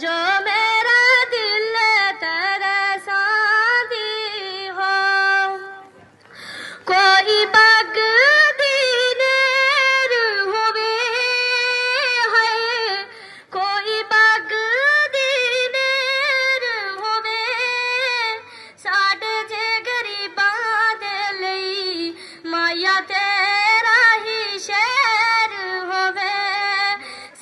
जो मेरा दिल तेरे साथी हो कोई बाग दीनेर होवे है कोई बाग दीनेर होवे साडे जे गरीबां दे लई माया तेरा ही शहर होवे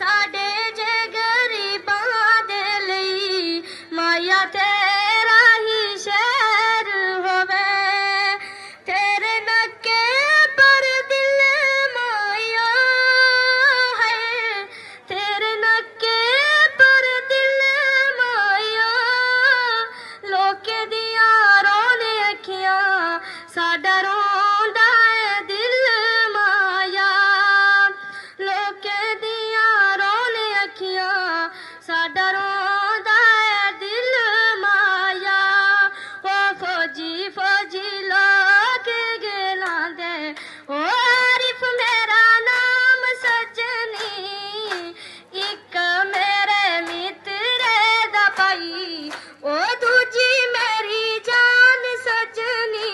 साडे जे गरीबां दे लई माया तेरा ही शहर होवे तेरे नक्के पर दिल माया है तेरे नक्के पर दिल माया लोके दिया रोने अखियां साडा रोंदा है दिल माया लोके दिया रोने अखियां साडा रोंदा है दिल माया ओ फौजी फौजी लोग गिलांदे ओ आरिफ मेरा नाम सजनी एक मेरे मित्र दा भाई ओ दूजी मेरी जान सजनी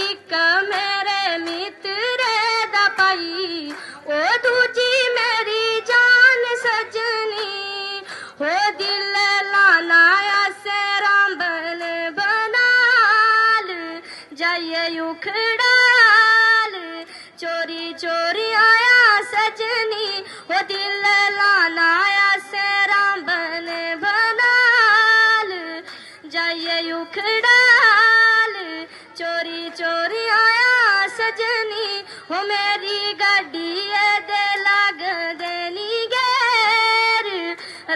एक मेरे मित्र दा भाई ओ दूजी मेरी जान सजनी हो दिल लाना ऐसे रामबन बनाल जाइए उखड़ाल चोरी चोरी आया सजनी हो दिल लाना ऐसे रामबन बनाल जाइए उखड़ाल चोरी चोरी आया सजनी हो मेरी गड्डी दे लग देनी गैर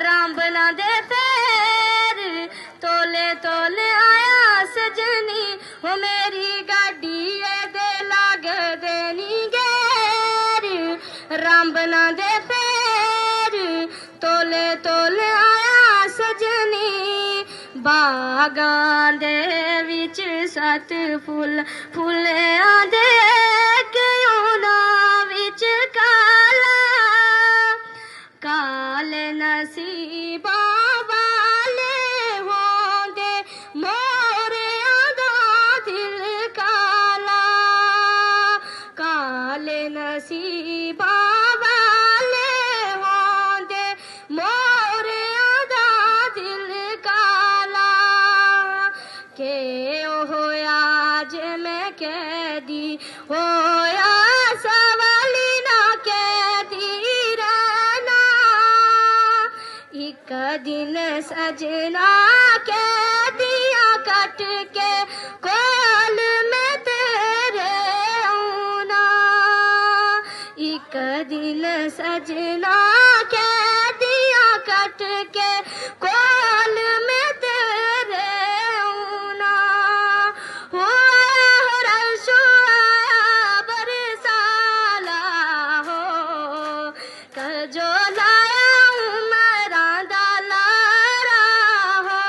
रामबना दे फेर तोले तोले आया सजनी हो मेरी गाड़ी दे लग देनी गैर रामबना दे फेर तोले तोले आया सजनी बागां दे विच सत फुल फुल्लियां दे क्यों विच काला काले नसीबा वाले होंदे मोरियां दा दिल काला काले नसीबा वाले होंदे मोरियां दा दिल काला के होया जे मैं कैदी होया सवाली ना कैदी रहना एक दिन सजना कैदियां कट के कोल में तेरे आना एक दिन सजना कैदियां कट के कोल में तेरे आना हो रशो आया बरसाला हो जो लाया उमरां दा लारा हो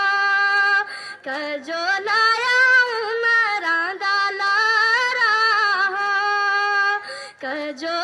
जो लाया उमरां दा लारा हो जो